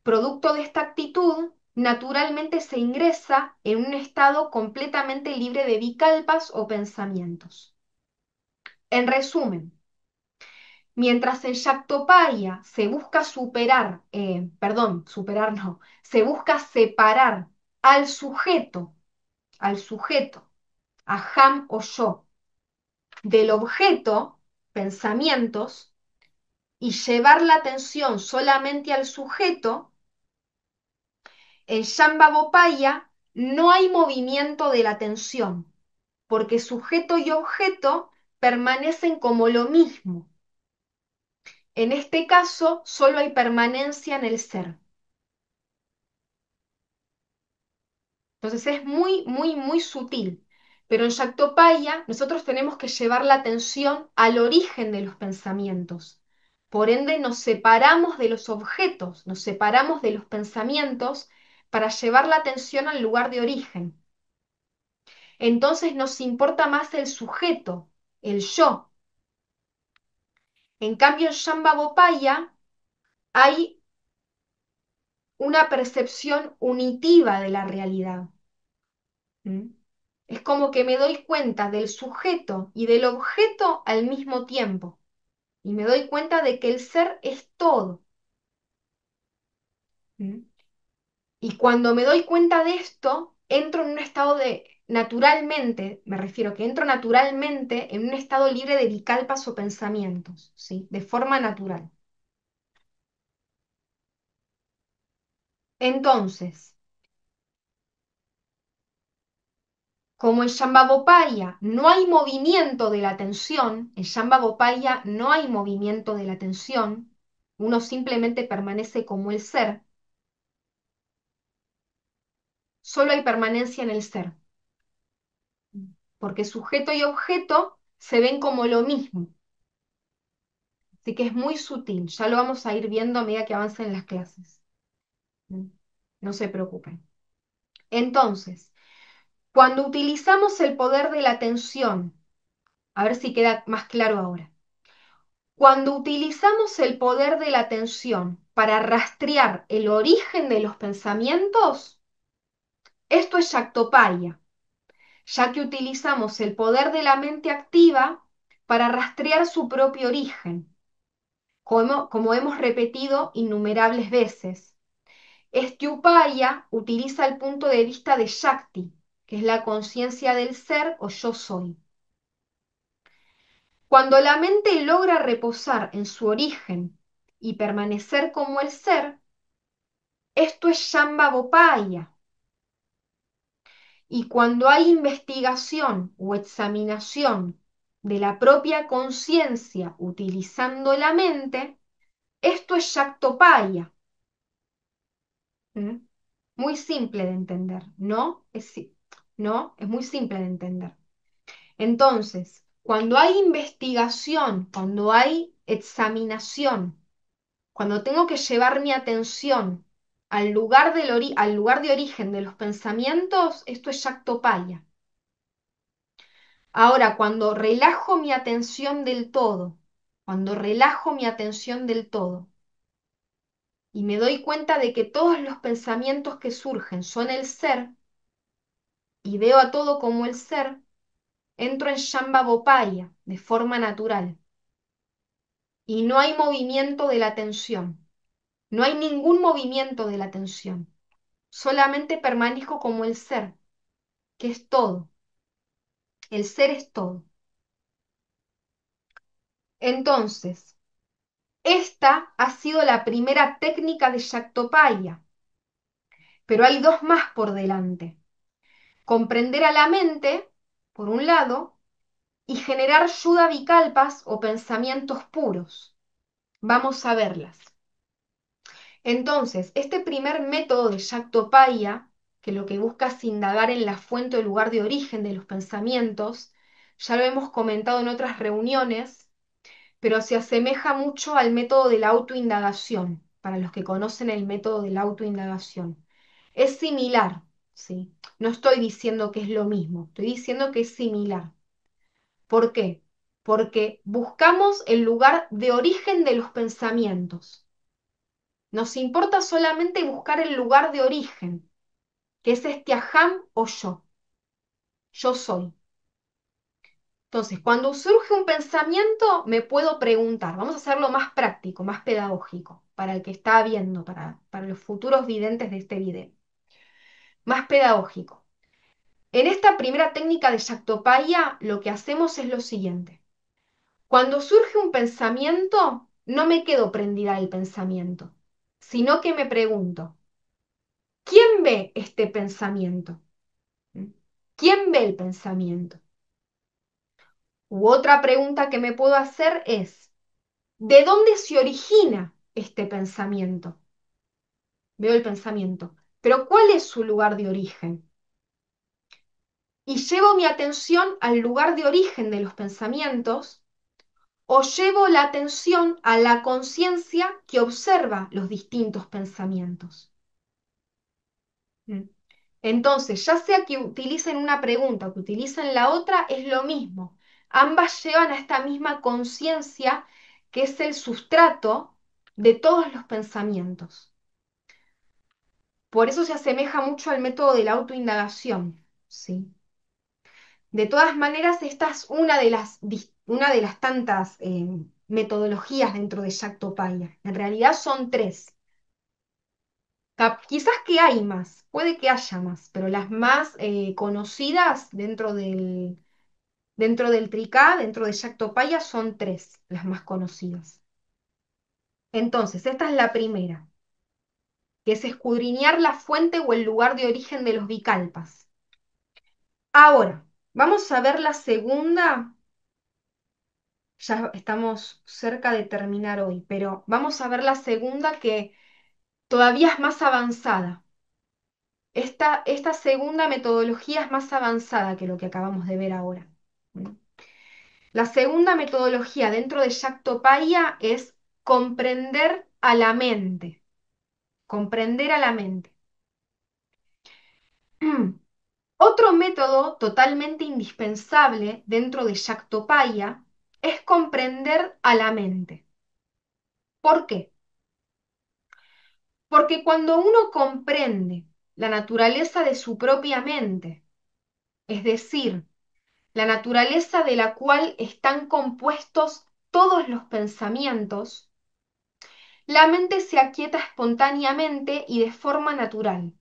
Producto de esta actitud, naturalmente se ingresa en un estado completamente libre de vikalpas o pensamientos. En resumen, mientras en Shaktopaya se busca superar no, se busca separar al sujeto, aham o yo, del objeto, pensamientos, y llevar la atención solamente al sujeto, en Shambhavopaya no hay movimiento de la atención, porque sujeto y objeto permanecen como lo mismo. En este caso, solo hay permanencia en el ser. Entonces es muy, muy, muy sutil. Pero en Shaktopaya nosotros tenemos que llevar la atención al origen de los pensamientos. Por ende, nos separamos de los objetos, nos separamos de los pensamientos para llevar la atención al lugar de origen. Entonces nos importa más el sujeto, el yo. En cambio, en Shambhavopaya hay una percepción unitiva de la realidad. ¿Mm? Es como que me doy cuenta del sujeto y del objeto al mismo tiempo. Y me doy cuenta de que el ser es todo. ¿Mm? Y cuando me doy cuenta de esto, entro en un estado naturalmente, me refiero que entro naturalmente en un estado libre de vikalpas o pensamientos, ¿sí? De forma natural. Entonces, como en Shambhavopaya no hay movimiento de la atención, en Shambhavopaya no hay movimiento de la atención, uno simplemente permanece como el ser, solo hay permanencia en el ser, porque sujeto y objeto se ven como lo mismo, así que es muy sutil, ya lo vamos a ir viendo a medida que avancen las clases. ¿Mm? No se preocupen. Entonces, cuando utilizamos el poder de la atención, a ver si queda más claro ahora. Cuando utilizamos el poder de la atención para rastrear el origen de los pensamientos, esto es Shaktopaya, ya que utilizamos el poder de la mente activa para rastrear su propio origen, como hemos repetido innumerables veces. Este upaya utiliza el punto de vista de Shakti, que es la conciencia del ser o yo soy. Cuando la mente logra reposar en su origen y permanecer como el ser, esto es Shambhavopaya. Y cuando hay investigación o examinación de la propia conciencia utilizando la mente, esto es Shaktopaya. ¿Mm? Muy simple de entender, ¿no? ¿No? Es muy simple de entender. Entonces, cuando hay investigación, cuando hay examinación, cuando tengo que llevar mi atención al lugar de origen de los pensamientos, esto es Shaktopaya. Ahora, cuando relajo mi atención del todo, cuando relajo mi atención del todo y me doy cuenta de que todos los pensamientos que surgen son el ser y veo a todo como el ser, entro en Shambhavopaya de forma natural y no hay movimiento de la atención, no hay ningún movimiento de la atención, solamente permanezco como el ser, que es todo, el ser es todo. Entonces, esta ha sido la primera técnica de Shaktopaya, pero hay dos más por delante. Comprender a la mente, por un lado, y generar Shuddha Vikalpas o pensamientos puros. Vamos a verlas. Entonces, este primer método de Shaktopaya, que lo que busca es indagar en la fuente o lugar de origen de los pensamientos, ya lo hemos comentado en otras reuniones, pero se asemeja mucho al método de la autoindagación, para los que conocen el método de la autoindagación. Es similar, ¿sí? No estoy diciendo que es lo mismo, estoy diciendo que es similar. ¿Por qué? Porque buscamos el lugar de origen de los pensamientos. Nos importa solamente buscar el lugar de origen, que es este aham o yo soy. Entonces, cuando surge un pensamiento, me puedo preguntar, vamos a hacerlo más práctico, más pedagógico, para el que está viendo, para los futuros videntes de este video. Más pedagógico. En esta primera técnica de Shaktopaya, lo que hacemos es lo siguiente. Cuando surge un pensamiento, no me quedo prendida al pensamiento, sino que me pregunto, ¿quién ve este pensamiento? ¿Mm? ¿Quién ve el pensamiento? U otra pregunta que me puedo hacer es, ¿de dónde se origina este pensamiento? Veo el pensamiento, pero ¿cuál es su lugar de origen? Y llevo mi atención al lugar de origen de los pensamientos o llevo la atención a la conciencia que observa los distintos pensamientos. ¿Mm? Entonces, ya sea que utilicen una pregunta o que utilicen la otra, es lo mismo. Ambas llevan a esta misma conciencia que es el sustrato de todos los pensamientos. Por eso se asemeja mucho al método de la autoindagación, ¿sí? De todas maneras, esta es una de las tantas metodologías dentro de Shaktopaya. En realidad son tres. Quizás que hay más, puede que haya más, pero las más conocidas dentro del Tricá, dentro de Shaktopaya, son tres las más conocidas. Entonces, esta es la primera, que es escudriñar la fuente o el lugar de origen de los Vikalpas. Ahora, vamos a ver la segunda. Ya estamos cerca de terminar hoy, pero vamos a ver la segunda que todavía es más avanzada. Esta segunda metodología es más avanzada que lo que acabamos de ver ahora. ¿Mm? La segunda metodología dentro de Shaktopaya es comprender a la mente. Comprender a la mente. Otro método totalmente indispensable dentro de Shaktopaya es comprender a la mente. ¿Por qué? Porque cuando uno comprende la naturaleza de su propia mente, es decir, la naturaleza de la cual están compuestos todos los pensamientos, la mente se aquieta espontáneamente y de forma natural.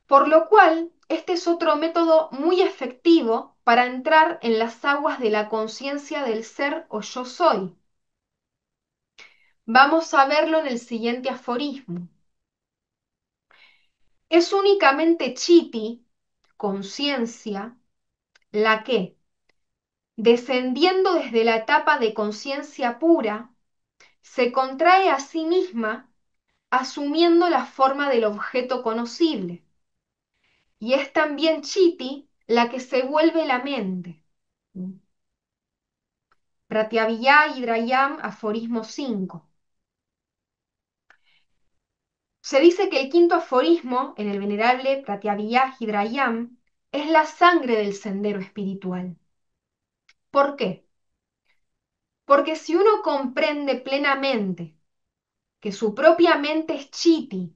Por lo cual, este es otro método muy efectivo para entrar en las aguas de la conciencia del ser o yo soy. Vamos a verlo en el siguiente aforismo. Es únicamente Chiti, conciencia, la que, descendiendo desde la etapa de conciencia pura, se contrae a sí misma asumiendo la forma del objeto conocible. Y es también Chiti la que se vuelve la mente. Pratyabhijayáyam, aforismo 5. Se dice que el quinto aforismo en el venerable Pratyabhijayáyam es la sangre del sendero espiritual. ¿Por qué? Porque si uno comprende plenamente que su propia mente es Chiti,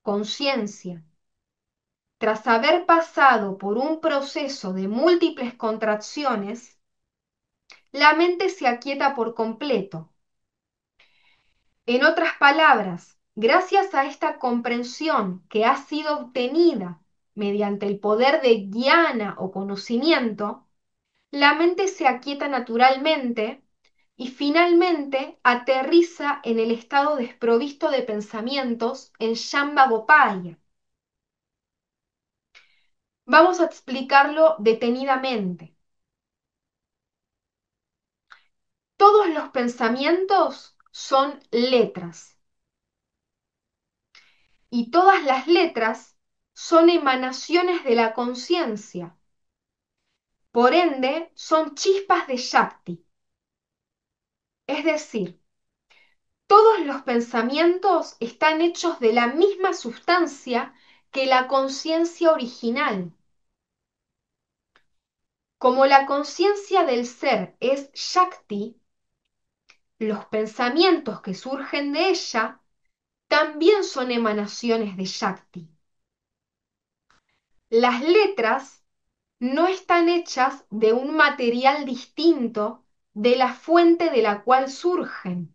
conciencia, tras haber pasado por un proceso de múltiples contracciones, la mente se aquieta por completo. En otras palabras, gracias a esta comprensión que ha sido obtenida mediante el poder de jnana o conocimiento, la mente se aquieta naturalmente y finalmente aterriza en el estado desprovisto de pensamientos en Shambhavopaya. Vamos a explicarlo detenidamente. Todos los pensamientos son letras y todas las letras son emanaciones de la conciencia. Por ende, son chispas de Shakti. Es decir, todos los pensamientos están hechos de la misma sustancia que la conciencia original. Como la conciencia del ser es Shakti, los pensamientos que surgen de ella también son emanaciones de Shakti. Las letras no están hechas de un material distinto de la fuente de la cual surgen.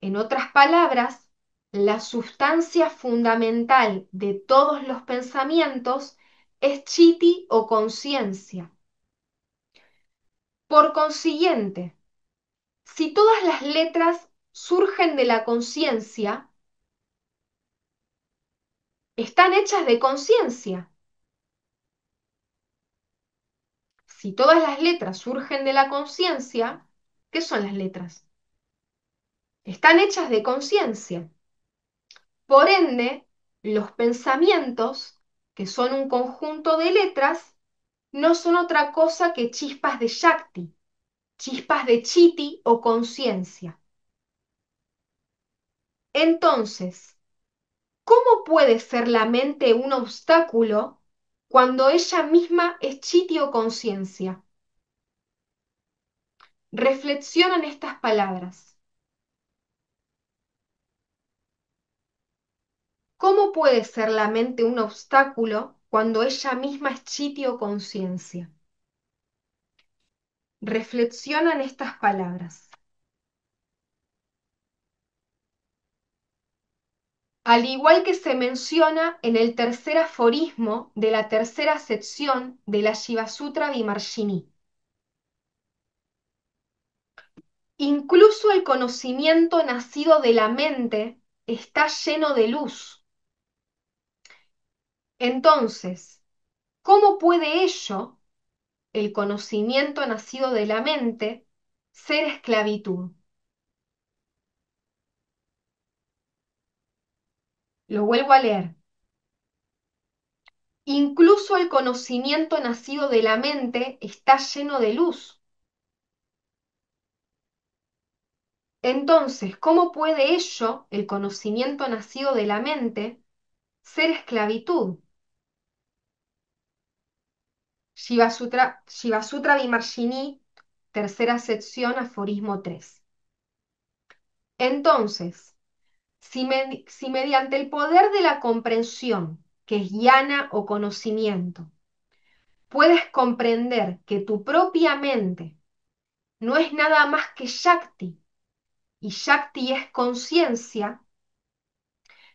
En otras palabras, la sustancia fundamental de todos los pensamientos es Chiti o conciencia. Por consiguiente, si todas las letras surgen de la conciencia, están hechas de conciencia. Si todas las letras surgen de la conciencia, ¿qué son las letras? Están hechas de conciencia. Por ende, los pensamientos, que son un conjunto de letras, no son otra cosa que chispas de Shakti, chispas de Chiti o conciencia. Entonces, ¿cómo puede ser la mente un obstáculo cuando ella misma es Chiti o conciencia? Reflexiona en estas palabras. ¿Cómo puede ser la mente un obstáculo cuando ella misma es Chiti o conciencia? Reflexiona en estas palabras. Al igual que se menciona en el tercer aforismo de la tercera sección de la Shiva Sutra Vimarshini. Incluso el conocimiento nacido de la mente está lleno de luz. Entonces, ¿cómo puede ello, el conocimiento nacido de la mente, ser esclavitud? Lo vuelvo a leer. Incluso el conocimiento nacido de la mente está lleno de luz. Entonces, ¿cómo puede ello, el conocimiento nacido de la mente, ser esclavitud? Shiva Sutra Vimarshini, tercera sección, aforismo 3. Entonces, si mediante el poder de la comprensión, que es jnana o conocimiento, puedes comprender que tu propia mente no es nada más que Shakti, y Shakti es conciencia,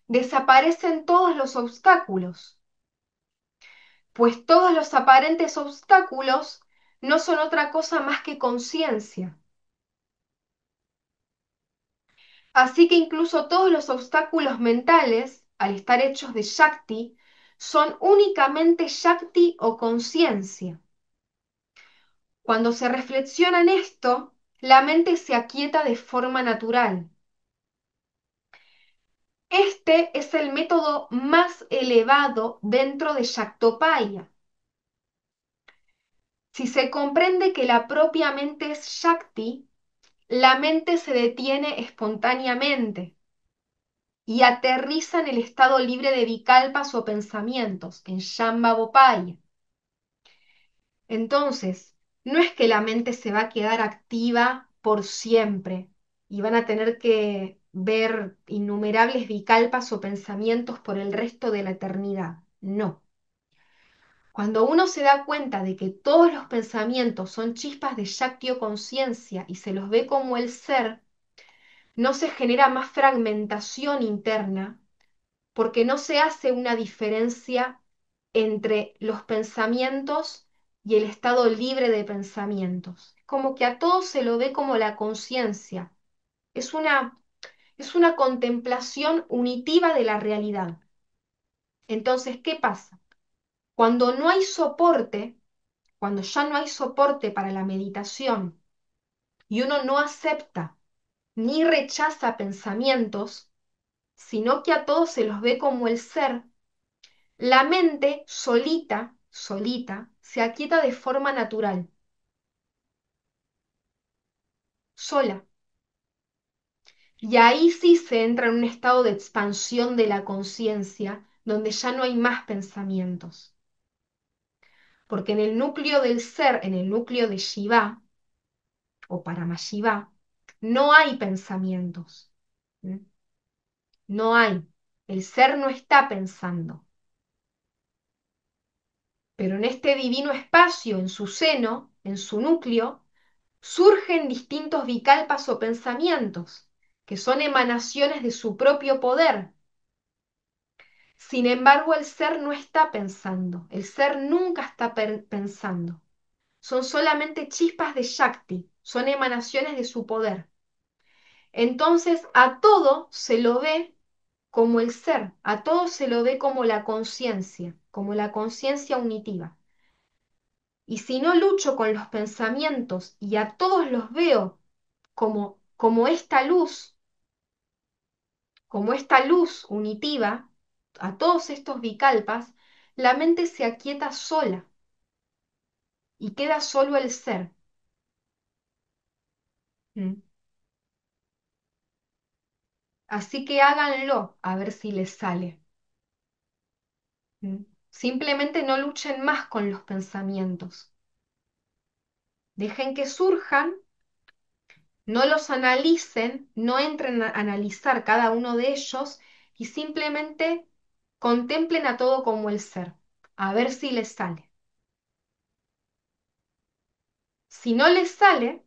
desaparecen todos los obstáculos. pues todos los aparentes obstáculos no son otra cosa más que conciencia. Así que incluso todos los obstáculos mentales, al estar hechos de Shakti, son únicamente Shakti o conciencia. Cuando se reflexiona en esto, la mente se aquieta de forma natural. Este es el método más elevado dentro de Shaktopaya. Si se comprende que la propia mente es Shakti, la mente se detiene espontáneamente y aterriza en el estado libre de vikalpas o pensamientos, en Shambhavopaya. Entonces, no es que la mente se va a quedar activa por siempre y van a tener que ver innumerables vikalpas o pensamientos por el resto de la eternidad. No. Cuando uno se da cuenta de que todos los pensamientos son chispas de Shakti o conciencia y se los ve como el ser, no se genera más fragmentación interna porque no se hace una diferencia entre los pensamientos y el estado libre de pensamientos. Como que a todos se lo ve como la conciencia. Es es una contemplación unitiva de la realidad. Entonces, ¿qué pasa? Cuando no hay soporte, cuando ya no hay soporte para la meditación y uno no acepta ni rechaza pensamientos, sino que a todos se los ve como el ser, la mente solita, se aquieta de forma natural, sola. Y ahí sí se entra en un estado de expansión de la conciencia, donde ya no hay más pensamientos. Porque en el núcleo del ser, en el núcleo de Shiva o Paramashiva, no hay pensamientos. ¿Mm? No hay. El ser no está pensando. Pero en este divino espacio, en su seno, en su núcleo, surgen distintos vikalpas o pensamientos, que son emanaciones de su propio poder. Sin embargo, el ser no está pensando, el ser nunca está pensando. Son solamente chispas de Shakti, son emanaciones de su poder. Entonces, a todo se lo ve como el ser, a todo se lo ve como la conciencia unitiva. Y si no lucho con los pensamientos y a todos los veo como como esta luz unitiva, a todos estos vikalpas, la mente se aquieta sola y queda solo el ser. ¿Mm? Así que háganlo a ver si les sale. ¿Mm? Simplemente no luchen más con los pensamientos. Dejen que surjan, no los analicen, no entren a analizar cada uno de ellos y simplemente contemplen a todo como el ser, a ver si les sale. Si no les sale,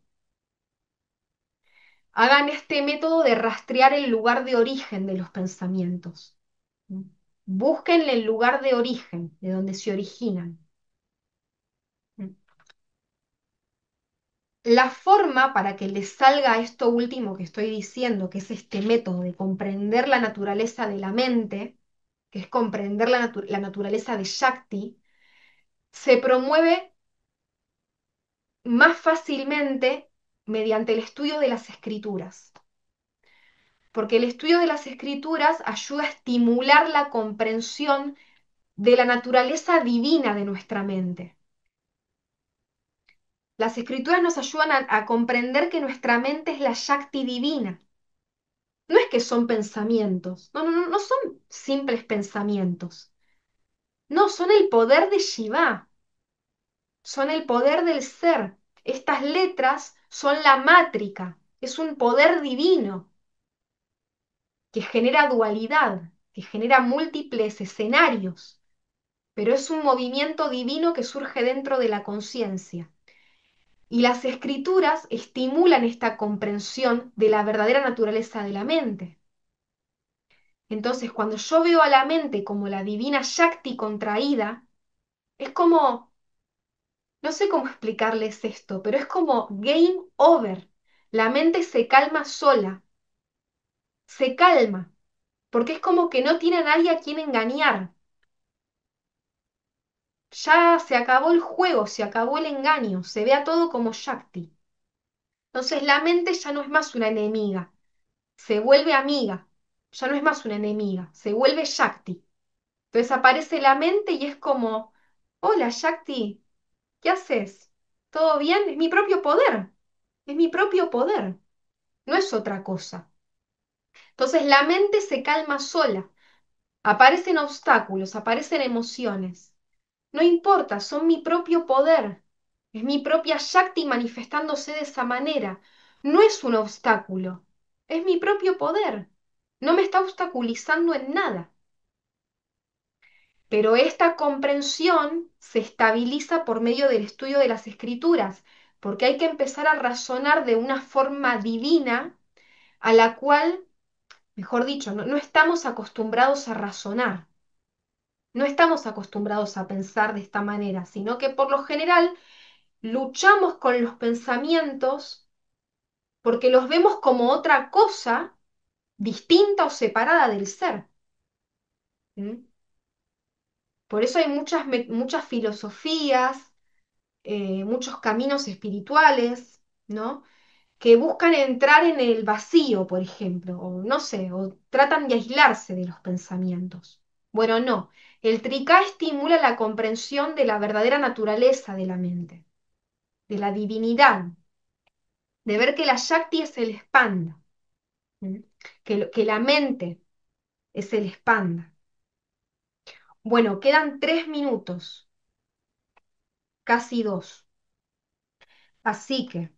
hagan este método de rastrear el lugar de origen de los pensamientos. Busquen el lugar de origen, de donde se originan. La forma para que les salga esto último que estoy diciendo, que es este método de comprender la naturaleza de la mente, que es comprender la naturaleza de Shakti, se promueve más fácilmente mediante el estudio de las escrituras. Porque el estudio de las escrituras ayuda a estimular la comprensión de la naturaleza divina de nuestra mente. Las escrituras nos ayudan a comprender que nuestra mente es la Shakti divina. No es que son pensamientos, no son simples pensamientos. No, son el poder de Shiva, son el poder del ser. Estas letras son la mátrica, es un poder divino que genera dualidad, que genera múltiples escenarios, pero es un movimiento divino que surge dentro de la conciencia. Y las escrituras estimulan esta comprensión de la verdadera naturaleza de la mente. Entonces, cuando yo veo a la mente como la divina Shakti contraída, Es como, no sé cómo explicarles esto, pero es como game over. La mente se calma sola, se calma, porque es como que no tiene a nadie a quien engañar. Ya se acabó el juego, se acabó el engaño, se ve a todo como Shakti. Entonces la mente ya no es más una enemiga, se vuelve amiga, ya no es más una enemiga, se vuelve Shakti. Entonces aparece la mente y es como, hola Shakti, ¿qué haces? ¿Todo bien? Es mi propio poder, es mi propio poder, no es otra cosa. Entonces la mente se calma sola, aparecen obstáculos, aparecen emociones. No importa, son mi propio poder. Es mi propia Shakti manifestándose de esa manera. No es un obstáculo, es mi propio poder. No me está obstaculizando en nada. Pero esta comprensión se estabiliza por medio del estudio de las escrituras, porque hay que empezar a razonar de una forma divina a la cual, mejor dicho, no estamos acostumbrados a razonar. No estamos acostumbrados a pensar de esta manera, sino que por lo general luchamos con los pensamientos porque los vemos como otra cosa distinta o separada del ser. ¿Mm? Por eso hay muchas filosofías, muchos caminos espirituales, ¿no? Que buscan entrar en el vacío, por ejemplo, o no sé, o tratan de aislarse de los pensamientos. Bueno, no. El tricá estimula la comprensión de la verdadera naturaleza de la mente, de la divinidad, de ver que la Shakti es el expanda. ¿Mm? Que la mente es el expanda. Bueno, quedan 3 minutos, casi dos. Así que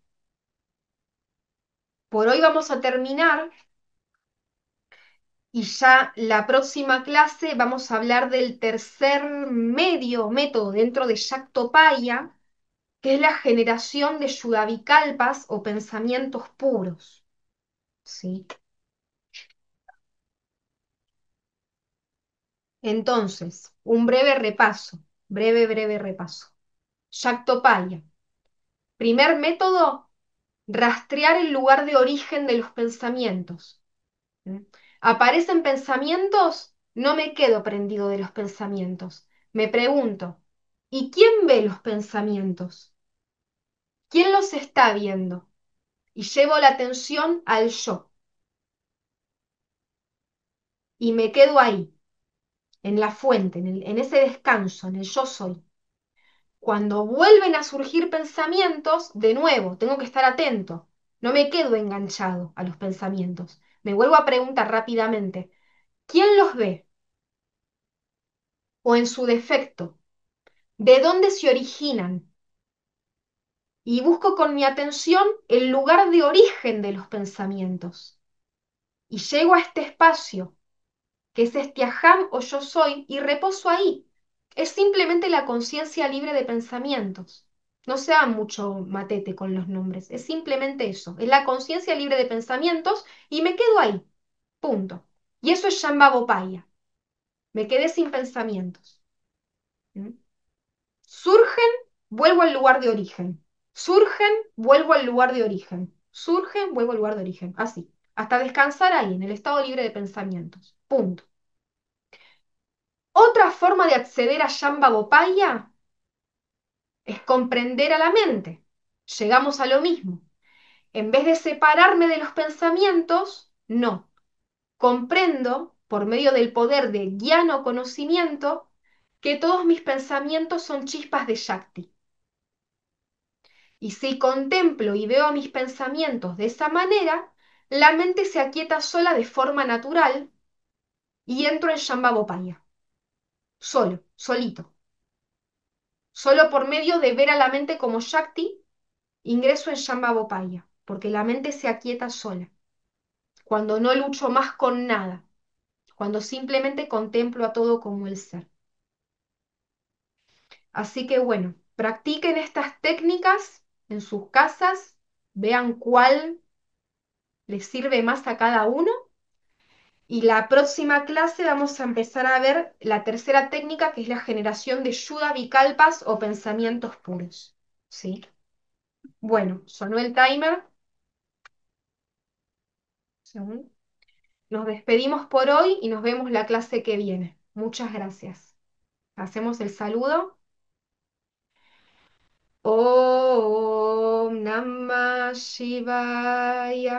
por hoy vamos a terminar y ya la próxima clase vamos a hablar del tercer método dentro de Yaktopaya, que es la generación de Yudavikalpas o pensamientos puros. ¿Sí? Entonces, un breve repaso, breve repaso. Yaktopaya. Primer método, rastrear el lugar de origen de los pensamientos. ¿Mm? ¿Aparecen pensamientos? No me quedo prendido de los pensamientos. Me pregunto, ¿y quién ve los pensamientos? ¿Quién los está viendo? Y llevo la atención al yo. Y me quedo ahí, en la fuente, en ese descanso, en el yo soy. Cuando vuelven a surgir pensamientos, de nuevo, tengo que estar atento. No me quedo enganchado a los pensamientos. Me vuelvo a preguntar rápidamente, ¿quién los ve? O en su defecto, ¿de dónde se originan? Y busco con mi atención el lugar de origen de los pensamientos. Y llego a este espacio, que es este aham o yo soy, y reposo ahí. Es simplemente la conciencia libre de pensamientos. No se haga mucho matete con los nombres, es simplemente eso. Es la conciencia libre de pensamientos y me quedo ahí. Punto. Y eso es Shambhavopaya. Me quedé sin pensamientos. ¿Mm? Surgen, vuelvo al lugar de origen. Surgen, vuelvo al lugar de origen. Surgen, vuelvo al lugar de origen. Así. Hasta descansar ahí, en el estado libre de pensamientos. Punto. Otra forma de acceder a Shambhavopaya es comprender a la mente. Llegamos a lo mismo. En vez de separarme de los pensamientos, no. Comprendo, por medio del poder de guiano o conocimiento, que todos mis pensamientos son chispas de Shakti. Y si contemplo y veo mis pensamientos de esa manera, la mente se aquieta sola de forma natural y entro en Shambhavopaya, solo, solito. Solo por medio de ver a la mente como Shakti, ingreso en Shambhavopaya, porque la mente se aquieta sola, cuando no lucho más con nada, cuando simplemente contemplo a todo como el ser. Así que bueno, practiquen estas técnicas en sus casas, vean cuál les sirve más a cada uno Y la próxima clase vamos a empezar a ver la tercera técnica, que es la generación de Yuda Vikalpas o pensamientos puros. ¿Sí? Bueno, sonó el timer. Segundo. Nos despedimos por hoy y nos vemos la clase que viene. Muchas gracias. Hacemos el saludo. Om Namah Shivaya.